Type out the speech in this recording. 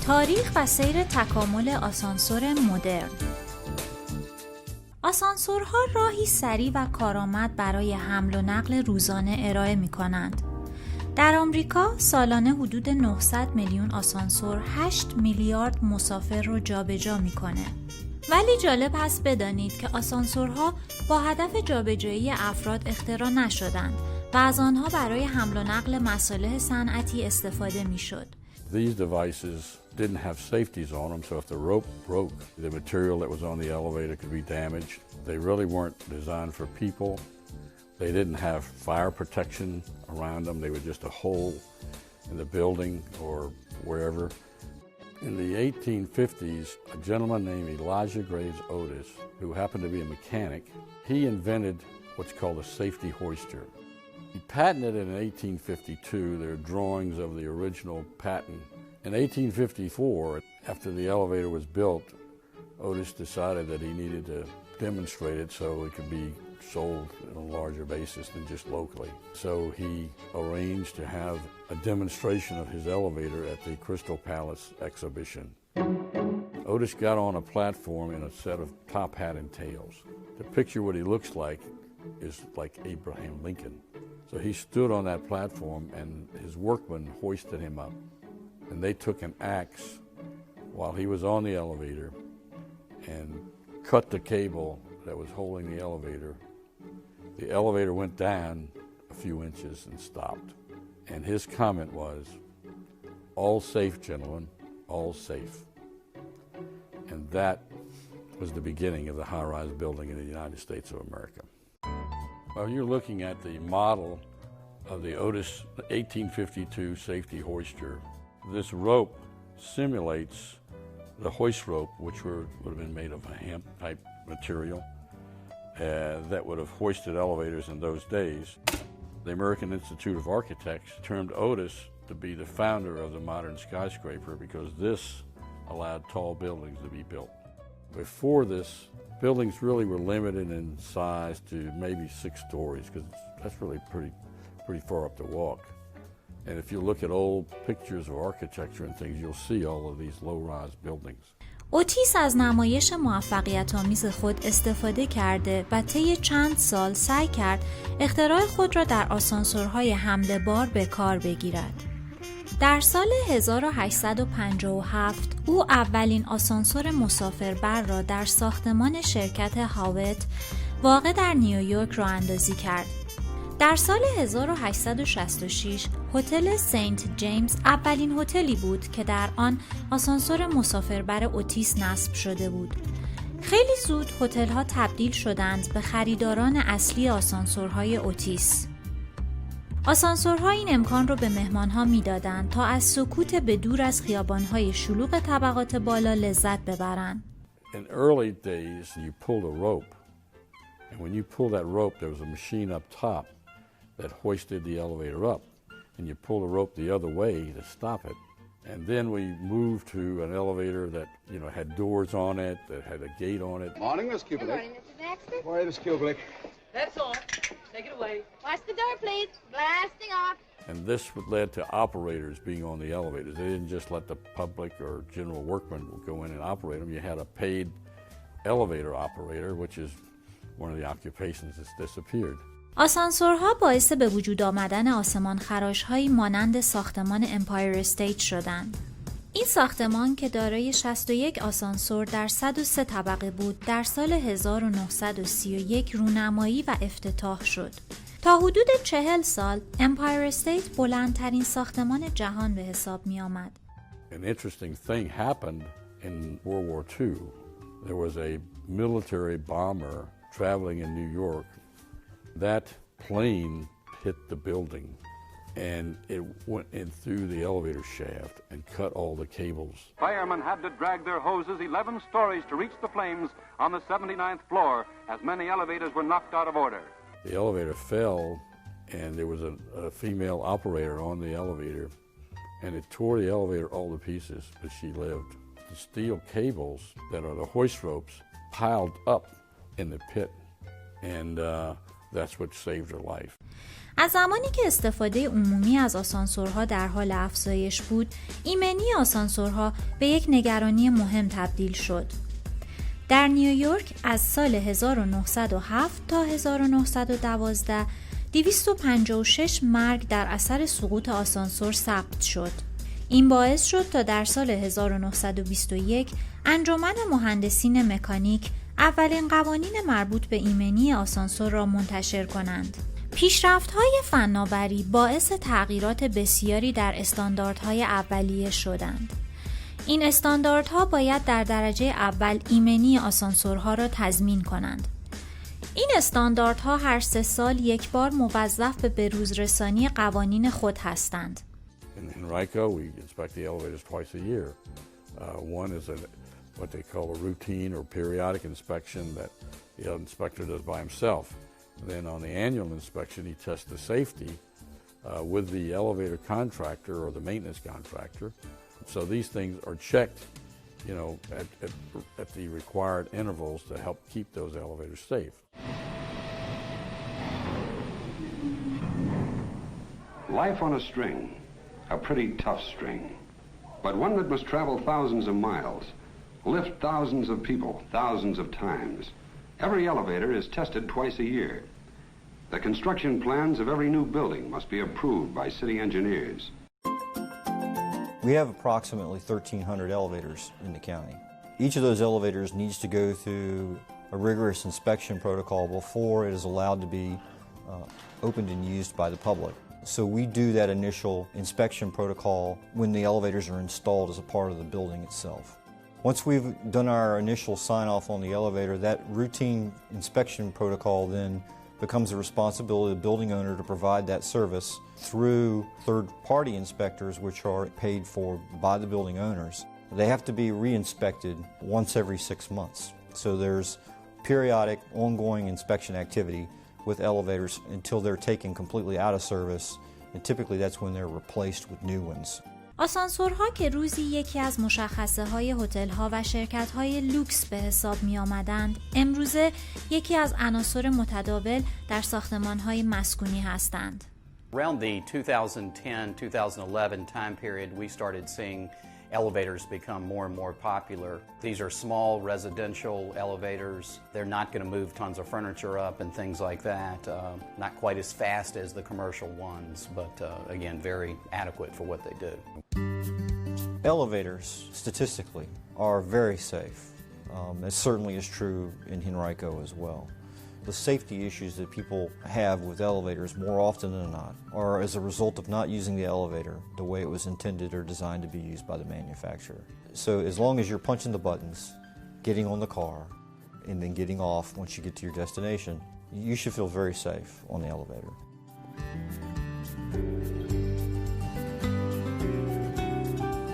تاریخ و سیر تکامل آسانسور مدرن. آسانسورها راهی سریع و کارآمد برای حمل و نقل روزانه ارائه می‌کنند. در آمریکا سالانه حدود 900 میلیون آسانسور 8 میلیارد مسافر رو جابجا می‌کنه. ولی جالب هست بدانید که آسانسورها با هدف جابجایی افراد اختراع نشدند و از آنها برای حمل و نقل مصالح صنعتی استفاده می‌شد. These devices didn't have safeties on them, so if the rope broke, the material that was on the elevator could be damaged. They really weren't designed for people. They didn't have fire protection around them. They were just a hole in the building or wherever. In the 1850s, a gentleman named Elijah Graves Otis, who happened to be a mechanic, he invented what's called a safety hoister. He patented it in 1852. There are drawings of the original patent. In 1854, after the elevator was built, Otis decided that he needed to demonstrate it so it could be sold on a larger basis than just locally. So he arranged to have a demonstration of his elevator at the Crystal Palace exhibition. Otis got on a platform in a set of top hat and tails. To picture what he looks like is like Abraham Lincoln. So he stood on that platform and his workmen hoisted him up. And they took an axe while he was on the elevator and cut the cable that was holding the elevator. The elevator went down a few inches and stopped. And his comment was, "All safe, gentlemen, all safe." And that was the beginning of the high-rise building in the United States of America. Well, you're looking at the model of the Otis 1852 safety hoister. This rope simulates the hoist rope, which would have been made of a hemp-type material that would have hoisted elevators in those days. The American Institute of Architects termed Otis to be the founder of the modern skyscraper because this allowed tall buildings to be built. Before this, buildings really were limited in size to maybe 6 stories because that's really pretty far up to walk. And if you look at old pictures of architecture and things, you'll see all of these low-rise buildings. اوتیس از نمایش موفقیت‌آمیز خود استفاده کرده و طی چند سال سعی کرد اختراع خود را در آسانسورهای حمل بار به کار بگیرد. در سال 1857 او اولین آسانسور مسافربر را در ساختمان شرکت هاوت واقع در نیویورک راه اندازی کرد. در سال 1866 هتل سنت جیمز اولین هتلی بود که در آن آسانسور مسافربر اوتیس نصب شده بود. خیلی زود هتل‌ها تبدیل شدند به خریداران اصلی آسانسورهای اوتیس. آسانسورها این امکان رو به مهمانها میدادند تا از سکوت به دور از خیابان‌های شلوغ طبقات بالا لذت ببرند. In early days, you pulled a rope, and when you pulled that rope, there was a machine up top that hoisted the elevator up, and you pull the rope the other way to stop it. And then we moved to an elevator that, had doors on it, that had a gate on it. Morning, Miss Kubelik. Good morning, Mr. Baxter. Morning, Miss Kubelik. That's all. Take it away. Watch the door, please. Blasting off. And this led to operators being on the elevators. They didn't just let the public or general workmen go in and operate them. You had a paid elevator operator, which is one of the occupations that's disappeared. آسانسورها باعث به وجود آمدن آسمان خراش‌هایی مانند ساختمان امپایر استیت شدند. این ساختمان که دارای 61 آسانسور در 103 طبقه بود، در سال 1931 رونمایی و افتتاح شد. تا حدود 40 سال امپایر استیت بلندترین ساختمان جهان به حساب می آمد. An interesting thing happened in World War II. There was a military bomber traveling in New York. That plane hit the building and it went in through the elevator shaft and cut all the cables. Firemen had to drag their hoses 11 stories to reach the flames on the 79th floor as many elevators were knocked out of order. The elevator fell and there was a female operator on the elevator and it tore the elevator all to pieces, but she lived. The steel cables that are the hoist ropes piled up in the pit and that's what saved her life. از زمانی که استفاده عمومی از آسانسورها در حال افزایش بود، ایمنی آسانسورها به یک نگرانی مهم تبدیل شد. در نیویورک از سال 1907 تا 1912 256 مرگ در اثر سقوط آسانسور ثبت شد. این باعث شد تا در سال 1921 انجمن مهندسین مکانیک اولین قوانین مربوط به ایمنی آسانسور را منتشر کنند. پیشرفت‌های فناوری باعث تغییرات بسیاری در استانداردهای اولیه شدند. این استانداردها باید در درجه اول ایمنی آسانسورها را تضمین کنند. این استانداردها هر 3 سال یک بار موظف به بروزرسانی قوانین خود هستند. In Henrico, we inspect the elevators twice a year. One is what they call a routine or periodic inspection that the inspector does by himself. Then on the annual inspection, he tests the safety with the elevator contractor or the maintenance contractor. So these things are checked, you know, at the required intervals to help keep those elevators safe. Life on a string, a pretty tough string, but one that must travel thousands of miles, lift thousands of people, thousands of times. Every elevator is tested twice a year. The construction plans of every new building must be approved by city engineers. We have approximately 1,300 elevators in the county. Each of those elevators needs to go through a rigorous inspection protocol before it is allowed to be opened and used by the public. So we do that initial inspection protocol when the elevators are installed as a part of the building itself. Once we've done our initial sign-off on the elevator, that routine inspection protocol then becomes the responsibility of the building owner to provide that service through third-party inspectors, which are paid for by the building owners. They have to be re-inspected once every 6 months. So there's periodic, ongoing inspection activity with elevators until they're taken completely out of service, and typically that's when they're replaced with new ones. آسانسورها که روزی یکی از مشخصه های هتل ها و شرکت های لوکس به حساب می آمدند، امروزه یکی از عناصر متداول در ساختمان های مسکونی هستند. Around the 2010-2011 time period, we started seeing elevators become more and more popular. These are small residential elevators. They're not going to move tons of furniture up and things like that. Not quite as fast as the commercial ones, but again, very adequate for what they do. Elevators, statistically, are very safe. It certainly is true in Henrico as well. The safety issues that people have with elevators more often than not are as a result of not using the elevator the way it was intended or designed to be used by the manufacturer. So as long as you're punching the buttons, getting on the car, and then getting off once you get to your destination, you should feel very safe on the elevator.